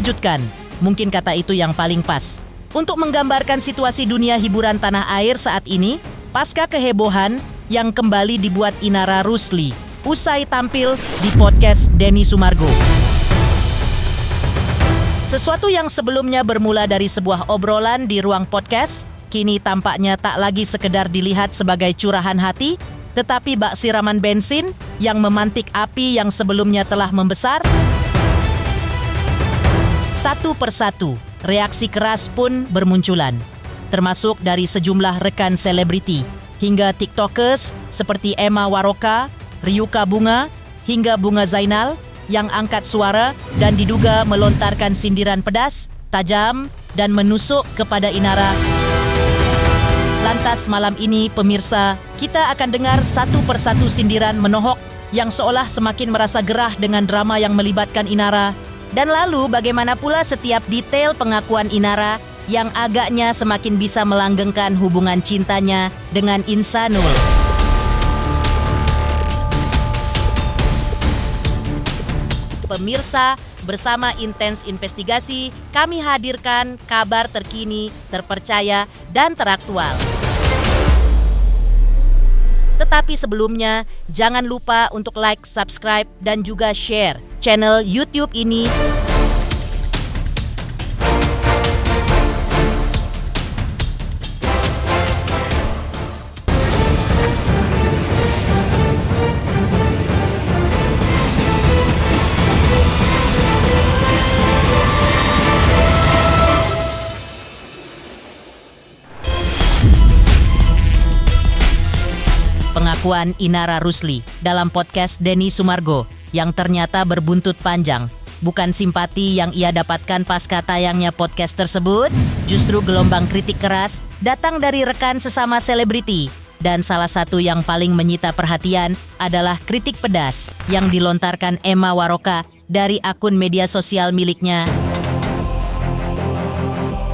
Mengejutkan, mungkin kata itu yang paling pas untuk menggambarkan situasi dunia hiburan tanah air saat ini pasca kehebohan yang kembali dibuat Inara Rusli usai tampil di podcast Denny Sumargo. Sesuatu yang sebelumnya bermula dari sebuah obrolan di ruang podcast, kini tampaknya tak lagi sekedar dilihat sebagai curahan hati, tetapi bak siraman bensin yang memantik api yang sebelumnya telah membesar. Satu persatu, reaksi keras pun bermunculan, termasuk dari sejumlah rekan selebriti hingga TikTokers seperti Emma Waroka, Ryuka Bunga, hingga Bunga Zainal yang angkat suara dan diduga melontarkan sindiran pedas, tajam, dan menusuk kepada Inara. Lantas malam ini pemirsa, kita akan dengar satu persatu sindiran menohok yang seolah semakin merasa gerah dengan drama yang melibatkan Inara. Dan lalu bagaimana pula setiap detail pengakuan Inara yang agaknya semakin bisa melanggengkan hubungan cintanya dengan Insanul. Pemirsa, bersama Intens Investigasi, kami hadirkan kabar terkini, terpercaya, dan teraktual. Tetapi sebelumnya, jangan lupa untuk like, subscribe, dan juga share channel YouTube ini. Pengakuan Inara Rusli dalam podcast Denny Sumargo yang ternyata berbuntut panjang. Bukan simpati yang ia dapatkan pasca tayangnya podcast tersebut, justru gelombang kritik keras datang dari rekan sesama selebriti. Dan salah satu yang paling menyita perhatian adalah kritik pedas yang dilontarkan Emma Waroka dari akun media sosial miliknya.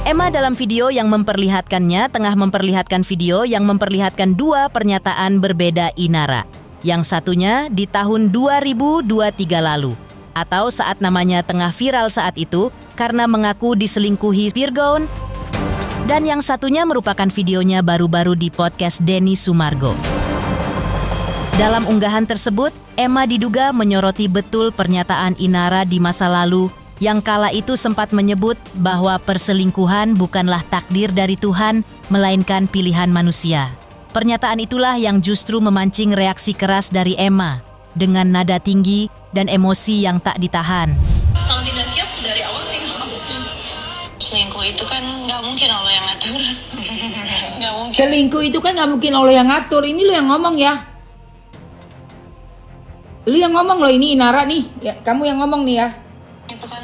Emma dalam video yang memperlihatkannya tengah memperlihatkan video yang memperlihatkan dua pernyataan berbeda Inara. Yang satunya di tahun 2023 lalu, atau saat namanya tengah viral saat itu karena mengaku diselingkuhi Virgon. Dan yang satunya merupakan videonya baru-baru di podcast Denny Sumargo. Dalam unggahan tersebut, Emma diduga menyoroti betul pernyataan Inara di masa lalu yang kala itu sempat menyebut bahwa perselingkuhan bukanlah takdir dari Tuhan, melainkan pilihan manusia. Pernyataan itulah yang justru memancing reaksi keras dari Emma, dengan nada tinggi dan emosi yang tak ditahan. Kalau tidak siap, dari awal sih nggak mungkin. Selingkuh itu kan nggak mungkin Allah yang ngatur. Nggak mungkin. Selingkuh itu kan nggak mungkin Allah yang ngatur. Ini lu yang ngomong ya. Lu yang ngomong loh, ini Inara nih. Ya, kamu yang ngomong nih ya. Itu kan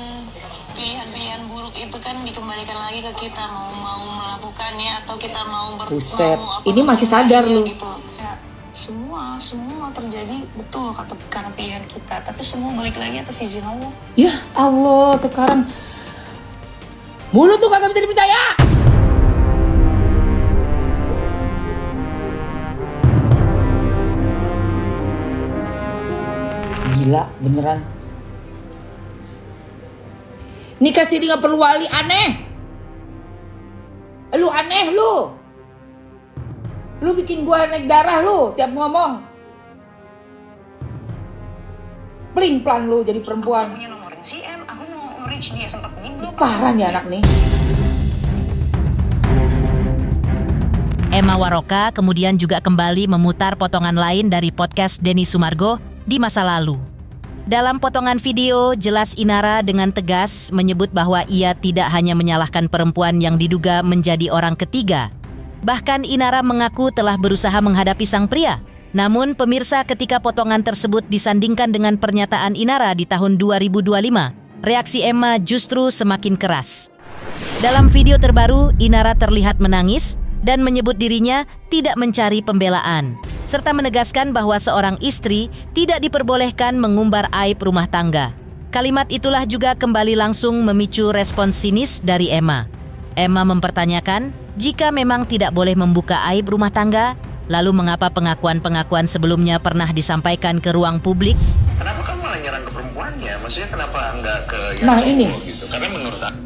pilihan-pilihan buruk itu kan dikembalikan lagi ke kita, mau melakukannya atau kita mau Buset, ini masih sadar lu. Gitu. Ya, semua terjadi betul karena pilihan kita, tapi semua balik lagi atas izin Allah. Ya Allah, sekarang mulut tuh kagak bisa dipercaya. Gila beneran. Nikah siri gak perlu wali, aneh. Lu aneh lu. Lu bikin gua naik darah lu tiap ngomong. Peling pelan lu jadi perempuan. Punya nomorin si M, aku mau nge-reach dia sempat belum. Parah nih anak nih. Emma Waroka kemudian juga kembali memutar potongan lain dari podcast Denny Sumargo di masa lalu. Dalam potongan video, jelas Inara dengan tegas menyebut bahwa ia tidak hanya menyalahkan perempuan yang diduga menjadi orang ketiga. Bahkan Inara mengaku telah berusaha menghadapi sang pria. Namun pemirsa, ketika potongan tersebut disandingkan dengan pernyataan Inara di tahun 2025, reaksi Emma justru semakin keras. Dalam video terbaru, Inara terlihat menangis dan menyebut dirinya tidak mencari pembelaan, serta menegaskan bahwa seorang istri tidak diperbolehkan mengumbar aib rumah tangga. Kalimat itulah juga kembali langsung memicu respons sinis dari Emma. Emma mempertanyakan, jika memang tidak boleh membuka aib rumah tangga, lalu mengapa pengakuan-pengakuan sebelumnya pernah disampaikan ke ruang publik? Kenapa kamu malah nyerang ke perempuannya? maksudnya kenapa nggak ke yang Nah, cowok ini. gitu? Karena menurut aku,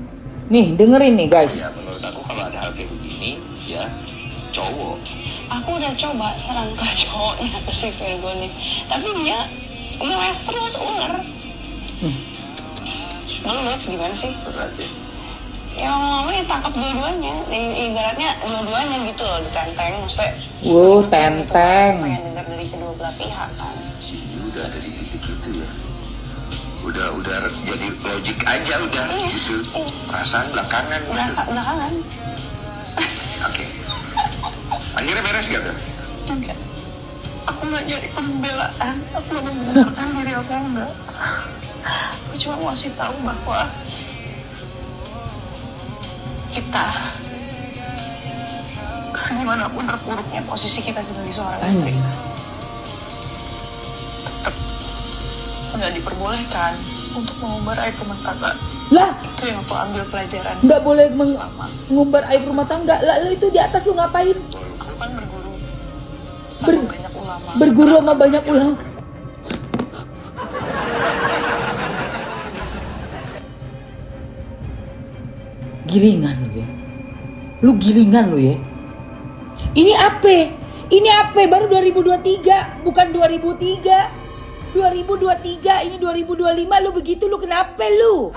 Nih, dengerin nih guys. ya menurut aku kalau ada hal kayak begini, ya cowok. Aku udah coba serang ke cowoknya, ke si Virgo nih, tapi dia ngeles terus ular. Menurut gimana sih? Berat ya. Ya ngomongnya tangkap dua-duanya, ibaratnya dua-duanya gitu loh, ditenteng, maksudnya. Tenteng. Pengen dengar dari kedua belah pihak kan. Udah ada di titik itu ya. Udah jadi logik aja udah gitu. Perasaan belakangan. Berasa Gitu. belakangan. Oke. Akhirnya beres gak tuh? Enggak. Aku nggak jadi pembelaan, aku nggak membuktikan diri aku enggak. Aku cuma mau kasih tahu bahwa kita segimanapun terpuruknya posisi kita sebagai seorang istri, tetap nggak diperbolehkan untuk mengumbar aib rumah tangga. Lah, Itu yang aku ambil pelajaran. nggak boleh selama mengumbar aib rumah tangga. Lah, lu itu di atas lu ngapain? aku kan berguru sama banyak ulama. Berguru sama banyak ulama. Gilingan lu ya. Lu gilingan lu ya. Ini apa? Ini apa? Baru 2023, bukan 2003. 2023, ini 2025, lu begitu lu kenapa lu?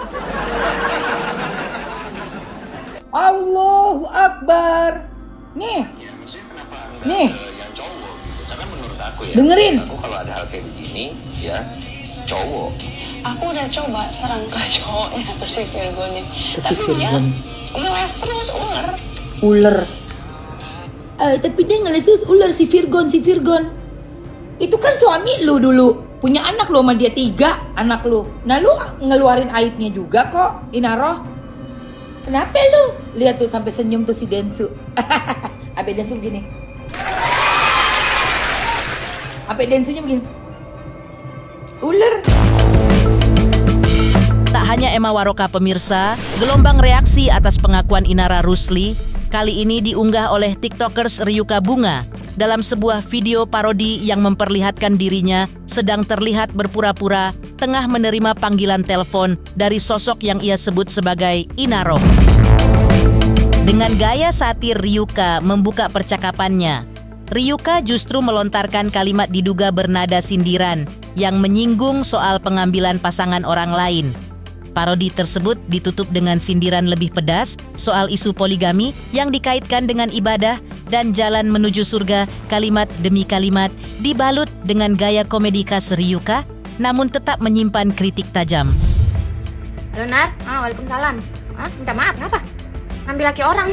Allahu Akbar. Nih, Ya maksudnya kenapa nggak Nih. ke yang cowok gitu? Karena menurut aku ya. Dengerin. Aku kalau ada hal kayak begini, ya cowok. Aku udah coba serang ke cowoknya, ke si Virgo nih, Ke si tapi dia Virgon. ngeles terus ular. ular. Tapi dia ngelesus ular si Virgon. Itu kan suami lu dulu. Punya anak lu sama dia 3 anak lu. Nah lu ngeluarin aibnya juga kok, Inaroh. Kenapa lu? Lihat tuh sampai senyum tuh si Densu. Abe Densu begini. Abe Densunya begini. Ular. Tak hanya Emma Waroka pemirsa, gelombang reaksi atas pengakuan Inara Rusli kali ini diunggah oleh TikTokers Ryuka Bunga dalam sebuah video parodi yang memperlihatkan dirinya sedang terlihat berpura-pura tengah menerima panggilan telepon dari sosok yang ia sebut sebagai Inaro. Dengan gaya satir Ryuka membuka percakapannya, Ryuka justru melontarkan kalimat diduga bernada sindiran yang menyinggung soal pengambilan pasangan orang lain. Parodi tersebut ditutup dengan sindiran lebih pedas soal isu poligami yang dikaitkan dengan ibadah dan jalan menuju surga kalimat demi kalimat dibalut dengan gaya komedi khas Ryuka namun tetap menyimpan kritik tajam. Halo Nar, waalaikumsalam. Minta maaf, kenapa? Ngambil laki orang.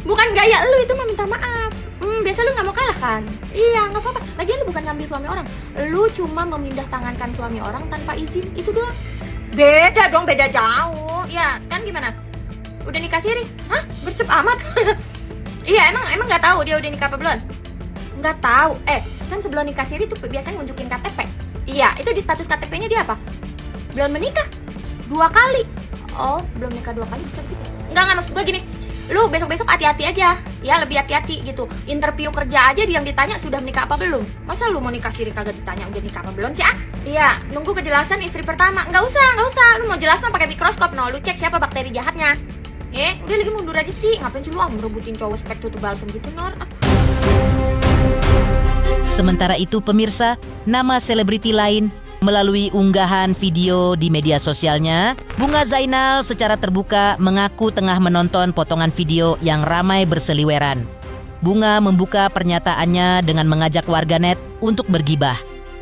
Bukan gaya lu itu mah minta maaf. Biasa lu gak mau kalah kan? Iya, gak apa-apa. Lagian lu bukan ngambil suami orang. Lu cuma memindah tangankan suami orang tanpa izin, itu doang. Beda dong, beda jauh. Ya, sekarang gimana? Udah nikah siri? Hah? Bercep amat. Iya, emang gak tahu dia udah nikah apa belum? Gak tahu. Kan sebelum nikah siri tuh biasanya nunjukin KTP. Iya, itu di status KTP-nya dia apa? Belum menikah 2 kali. Oh, belum nikah 2 kali bisa gitu. Enggak, maksud gue gini. Lu besok-besok hati-hati aja. Ya, lebih hati-hati gitu. Interview kerja aja yang ditanya sudah menikah apa belum. Masa lu mau nikah siri kagak ditanya udah nikah apa belum sih, Iya, nunggu kejelasan istri pertama. Enggak usah. Lu mau jelas mah pakai mikroskop. Lu cek siapa bakteri jahatnya. Udah lagi mundur aja sih. Ngapain sih lu merebutin cowok spek tutup balsam gitu, Nor? Sementara itu pemirsa, nama selebriti lain melalui unggahan video di media sosialnya, Bunga Zainal secara terbuka mengaku tengah menonton potongan video yang ramai berseliweran. Bunga membuka pernyataannya dengan mengajak warganet untuk bergibah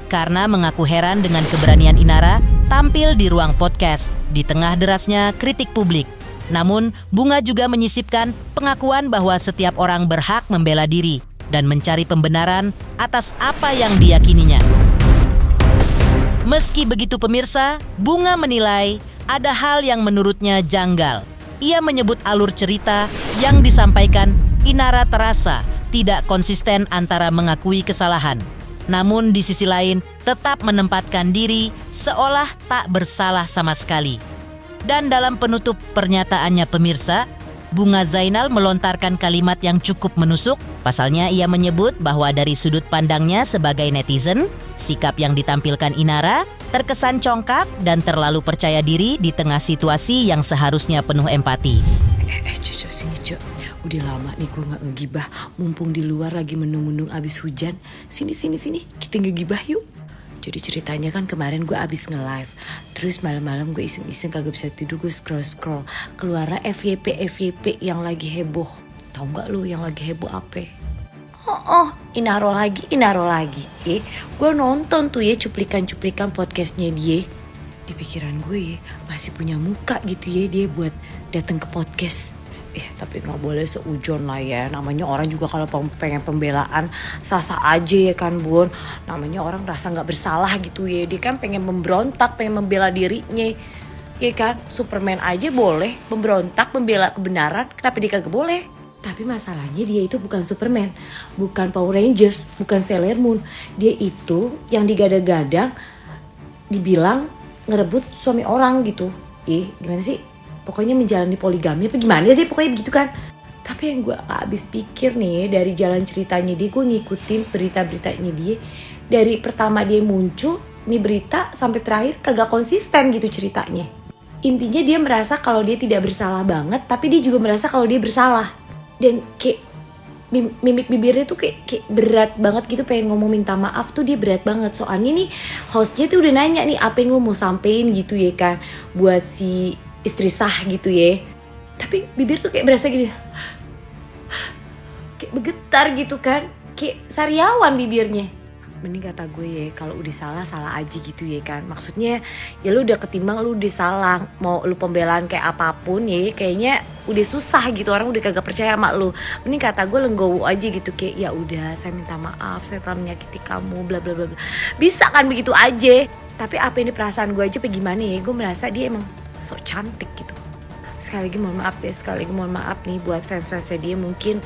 karena mengaku heran dengan keberanian Inara tampil di ruang podcast di tengah derasnya kritik publik. Namun, Bunga juga menyisipkan pengakuan bahwa setiap orang berhak membela diri dan mencari pembenaran atas apa yang diyakininya. Meski begitu pemirsa, Bunga menilai ada hal yang menurutnya janggal. Ia menyebut alur cerita yang disampaikan Inara terasa tidak konsisten antara mengakui kesalahan, namun di sisi lain tetap menempatkan diri seolah tak bersalah sama sekali. Dan dalam penutup pernyataannya pemirsa, Bunga Zainal melontarkan kalimat yang cukup menusuk. Pasalnya ia menyebut bahwa dari sudut pandangnya sebagai netizen, sikap yang ditampilkan Inara terkesan congkak dan terlalu percaya diri di tengah situasi yang seharusnya penuh empati. Cok, sini Cok. Udah lama nih gue gak ngegibah. Mumpung di luar lagi mendung-mendung abis hujan. Sini, kita ngegibah yuk. Jadi ceritanya kan kemarin gue abis nge-live. Terus malam-malam gue iseng-iseng kagak bisa tidur, gue scroll. Keluarnya FYP yang lagi heboh. Tahu gak lu yang lagi heboh apa? Inaro lagi. Gue nonton tuh ya cuplikan podcastnya dia. Di pikiran gue masih punya muka gitu ya dia buat datang ke podcast. Tapi gak boleh seujon lah ya. Namanya orang juga kalau pengen pembelaan sah-sah aja ya kan Bun. Namanya orang rasa gak bersalah gitu ya. Dia kan pengen memberontak, pengen membela dirinya. Ya kan, Superman aja boleh memberontak, membela kebenaran. Kenapa dia kagak boleh? Tapi masalahnya dia itu bukan Superman, bukan Power Rangers, bukan Sailor Moon. Dia itu yang digadang-gadang dibilang ngerebut suami orang gitu. Gimana sih? Pokoknya menjalani poligami apa gimana sih, pokoknya begitu kan. Tapi yang gue gak habis pikir nih dari jalan ceritanya dia, gue ngikutin berita-beritanya dia. Dari pertama dia muncul, nih berita sampai terakhir kagak konsisten gitu ceritanya. Intinya dia merasa kalau dia tidak bersalah banget, tapi dia juga merasa kalau dia bersalah. Dan kayak mimik bibirnya tuh kayak berat banget gitu, pengen ngomong minta maaf tuh dia berat banget. Soalnya nih hostnya tuh udah nanya nih apa yang lo mau sampein gitu ya kan buat si istri sah gitu ya. Tapi bibir tuh kayak berasa gini, kayak bergetar gitu kan, kayak sariawan bibirnya. Mending kata gue ya, kalau udah salah aja gitu ya kan. Maksudnya ya lu udah ketimbang lu udah salah, mau lu pembelaan kayak apapun ya, kayaknya udah susah gitu, orang udah kagak percaya sama lu. Mending kata gue lenggowo aja gitu, kayak ya udah saya minta maaf, saya telah menyakiti kamu, bla bla bla. Bisa kan begitu aja. Tapi apa ini perasaan gue aja apa gimana ya, gue merasa dia emang sok cantik gitu. Sekali lagi mohon maaf nih buat fans-fansnya dia. Mungkin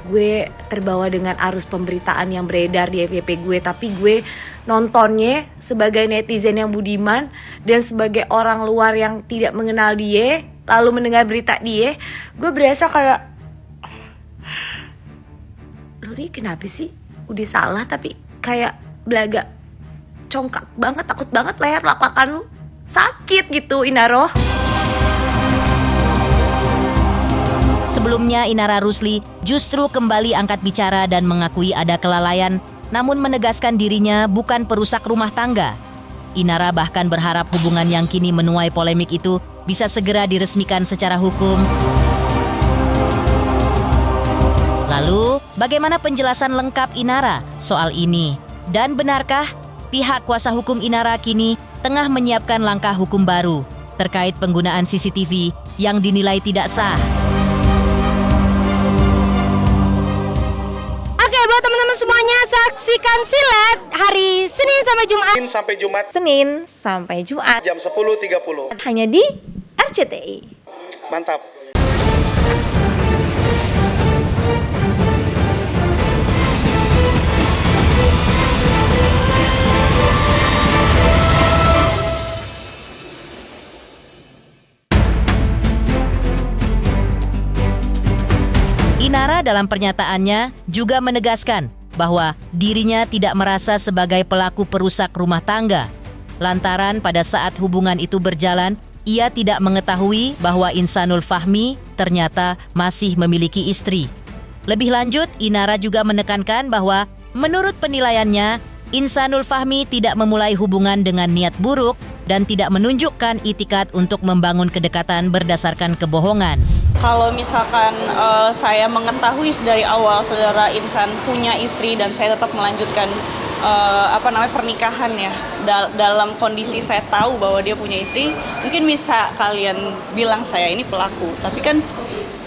gue terbawa dengan arus pemberitaan yang beredar di FYP gue, tapi gue nontonnya sebagai netizen yang budiman dan sebagai orang luar yang tidak mengenal dia, lalu mendengar berita dia, gue berasa kayak, lo nih kenapa sih udah salah tapi kayak belaga congkak banget, takut banget leher lak-lakan lu sakit gitu Inaro. Sebelumnya Inara Rusli justru kembali angkat bicara dan mengakui ada kelalaian, namun menegaskan dirinya bukan perusak rumah tangga. Inara bahkan berharap hubungan yang kini menuai polemik itu bisa segera diresmikan secara hukum. Lalu, bagaimana penjelasan lengkap Inara soal ini? Dan benarkah pihak kuasa hukum Inara kini tengah menyiapkan langkah hukum baru terkait penggunaan CCTV yang dinilai tidak sah? Buat teman-teman semuanya, saksikan Silet hari Senin sampai Jumat jam 10.30 hanya di RCTI. mantap. Inara dalam pernyataannya juga menegaskan bahwa dirinya tidak merasa sebagai pelaku perusak rumah tangga. Lantaran pada saat hubungan itu berjalan, ia tidak mengetahui bahwa Insanul Fahmi ternyata masih memiliki istri. Lebih lanjut, Inara juga menekankan bahwa menurut penilaiannya, Insanul Fahmi tidak memulai hubungan dengan niat buruk dan tidak menunjukkan itikad untuk membangun kedekatan berdasarkan kebohongan. Kalau misalkan saya mengetahui dari awal saudara Insan punya istri dan saya tetap melanjutkan pernikahan ya, dalam kondisi saya tahu bahwa dia punya istri, mungkin bisa kalian bilang saya ini pelaku. Tapi kan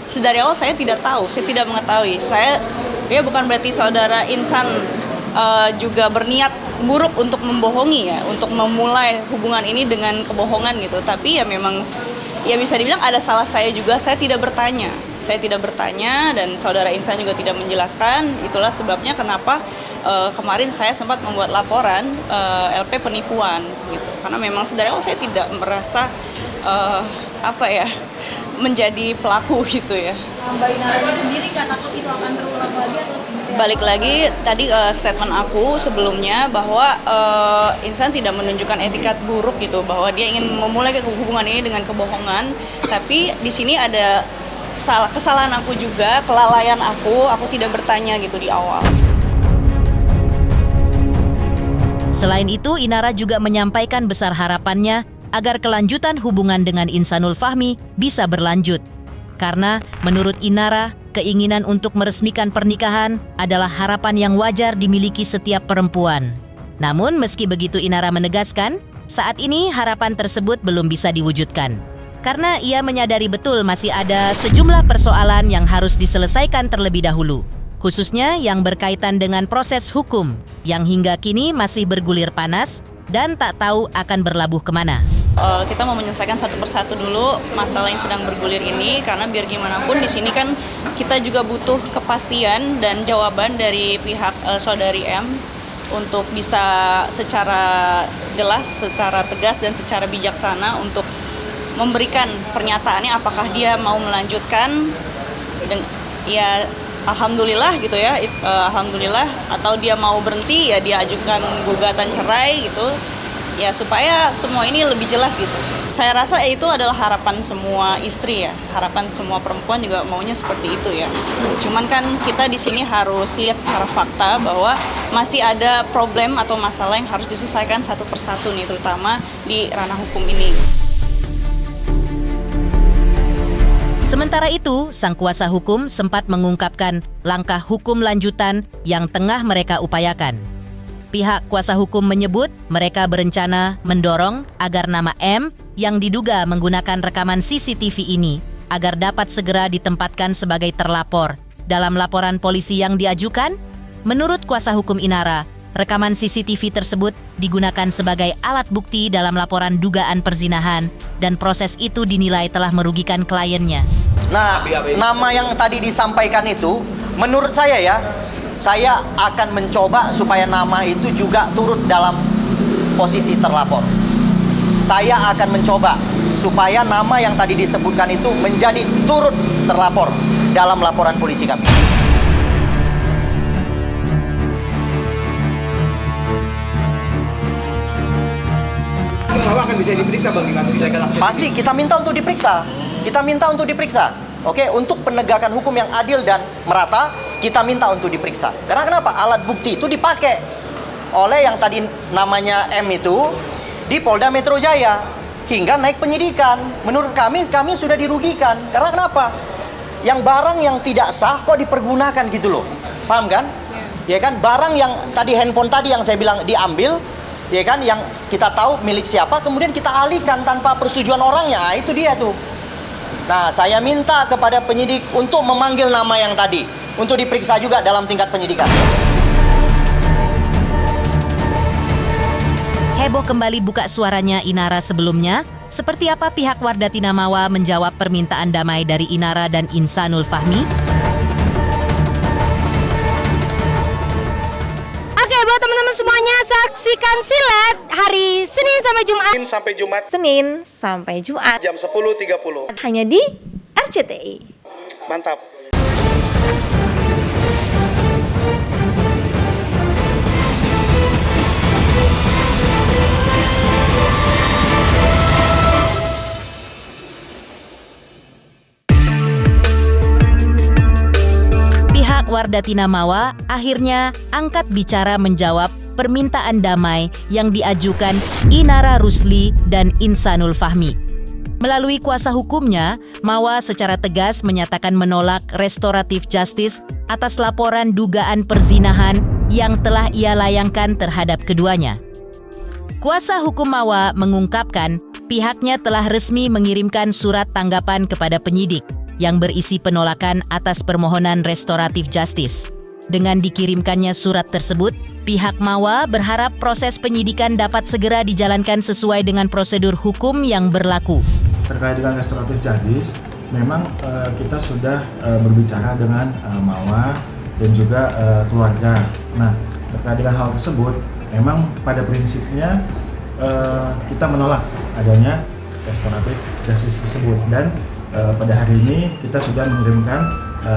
sedari awal saya tidak tahu, saya tidak mengetahui. Ya bukan berarti saudara Insan juga berniat buruk untuk membohongi ya, untuk memulai hubungan ini dengan kebohongan gitu. Tapi ya memang ya bisa dibilang ada salah saya juga, saya tidak bertanya dan saudara Insan juga tidak menjelaskan. Itulah sebabnya kenapa kemarin saya sempat membuat laporan LP penipuan gitu, karena memang dari awal saya tidak merasa menjadi pelaku gitu ya. Mbak Inara sendiri nggak takut itu akan terulang lagi atau seperti apa? Balik lagi tadi statement aku sebelumnya bahwa Insan tidak menunjukkan etikat buruk gitu, bahwa dia ingin memulai hubungan ini dengan kebohongan. Tapi di sini ada kesalahan aku juga, kelalaian aku tidak bertanya gitu di awal. Selain itu, Inara juga menyampaikan besar harapannya agar kelanjutan hubungan dengan Insanul Fahmi bisa berlanjut. Karena menurut Inara, keinginan untuk meresmikan pernikahan adalah harapan yang wajar dimiliki setiap perempuan. Namun meski begitu, Inara menegaskan, saat ini harapan tersebut belum bisa diwujudkan. Karena ia menyadari betul masih ada sejumlah persoalan yang harus diselesaikan terlebih dahulu. Khususnya yang berkaitan dengan proses hukum yang hingga kini masih bergulir panas dan tak tahu akan berlabuh kemana. Kita mau menyelesaikan satu persatu dulu masalah yang sedang bergulir ini, karena biar gimana pun di sini kan kita juga butuh kepastian dan jawaban dari pihak saudari M untuk bisa secara jelas, secara tegas dan secara bijaksana untuk memberikan pernyataannya apakah dia mau melanjutkan ya alhamdulillah gitu ya, alhamdulillah, atau dia mau berhenti ya dia ajukan gugatan cerai gitu ya, supaya semua ini lebih jelas gitu. Saya rasa itu adalah harapan semua istri ya, harapan semua perempuan juga maunya seperti itu ya. Cuman kan kita di sini harus lihat secara fakta bahwa masih ada problem atau masalah yang harus diselesaikan satu persatu nih, terutama di ranah hukum ini. Sementara itu, sang kuasa hukum sempat mengungkapkan langkah hukum lanjutan yang tengah mereka upayakan. Pihak kuasa hukum menyebut mereka berencana mendorong agar nama M yang diduga menggunakan rekaman CCTV ini agar dapat segera ditempatkan sebagai terlapor. Dalam laporan polisi yang diajukan, menurut kuasa hukum Inara, rekaman CCTV tersebut digunakan sebagai alat bukti dalam laporan dugaan perzinahan dan proses itu dinilai telah merugikan kliennya. Nah, nama yang tadi disampaikan itu, menurut saya ya, saya akan mencoba supaya nama itu juga turut dalam posisi terlapor. Saya akan mencoba supaya nama yang tadi disebutkan itu menjadi turut terlapor dalam laporan polisi kami. Mama akan bisa diperiksa bagi kasus illegal access. Pasti kita minta untuk diperiksa. Kita minta untuk diperiksa. Oke, untuk penegakan hukum yang adil dan merata, kita minta untuk diperiksa. Karena kenapa? Alat bukti itu dipakai oleh yang tadi namanya M itu di Polda Metro Jaya hingga naik penyidikan. Menurut kami sudah dirugikan. Karena kenapa? Yang barang yang tidak sah kok dipergunakan gitu loh. Paham kan? Ya kan? Barang yang tadi handphone tadi yang saya bilang diambil, ya kan, yang kita tahu milik siapa, kemudian kita alihkan tanpa persetujuan orangnya. Nah, itu dia tuh. Nah, saya minta kepada penyidik untuk memanggil nama yang tadi untuk diperiksa juga dalam tingkat penyidikan. Heboh kembali buka suaranya Inara sebelumnya. Seperti apa pihak Wardati Namawa menjawab permintaan damai dari Inara dan Insanul Fahmi? Buat teman-teman semuanya, saksikan silat hari Senin sampai Jumat. Senin sampai Jumat Jam 10.30. hanya di RCTI. Mantap. Wardati Namawa akhirnya angkat bicara menjawab permintaan damai yang diajukan Inara Rusli dan Insanul Fahmi. Melalui kuasa hukumnya, Mawa secara tegas menyatakan menolak restoratif justice atas laporan dugaan perzinahan yang telah ia layangkan terhadap keduanya. Kuasa hukum Mawa mengungkapkan pihaknya telah resmi mengirimkan surat tanggapan kepada penyidik yang berisi penolakan atas permohonan restoratif justice. Dengan dikirimkannya surat tersebut, pihak Mawa berharap proses penyidikan dapat segera dijalankan sesuai dengan prosedur hukum yang berlaku. Terkait dengan restoratif justice, memang kita sudah berbicara dengan Mawa dan juga keluarga. Nah, terkait dengan hal tersebut, memang pada prinsipnya kita menolak adanya restoratif justice tersebut, dan pada hari ini kita sudah mengirimkan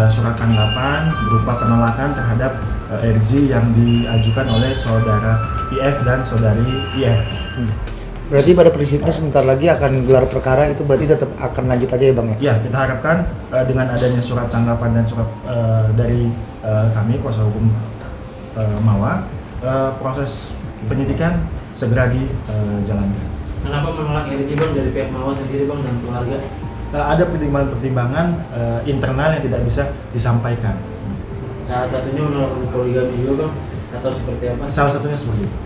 surat tanggapan berupa penolakan terhadap RJ yang diajukan oleh saudara IF dan saudari IR. Berarti pada prinsipnya sebentar lagi akan gelar perkara, itu berarti tetap akan lanjut aja ya Bang ya? Ya, kita harapkan dengan adanya surat tanggapan dan surat dari kami kuasa hukum Mawa, proses penyidikan segera dijalankan. Kenapa menolak RJ Bang dari pihak Mawa sendiri Bang dan keluarga? Ada pertimbangan-pertimbangan internal yang tidak bisa disampaikan. Salah satunya menolak poligami juga Bang, atau seperti apa? Salah satunya seperti itu.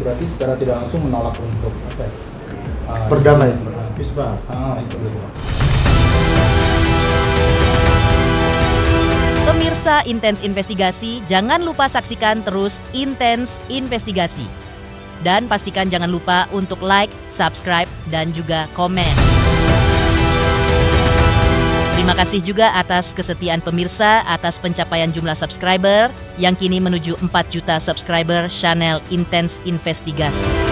Berarti secara tidak langsung menolak untuk apa ya? Berdamai. Isbah. Itu betul. Pemirsa Intens Investigasi, jangan lupa saksikan terus Intens Investigasi. Dan pastikan jangan lupa untuk like, subscribe, dan juga komen. Terima kasih juga atas kesetiaan pemirsa atas pencapaian jumlah subscriber yang kini menuju 4 juta subscriber channel Intens Investigasi.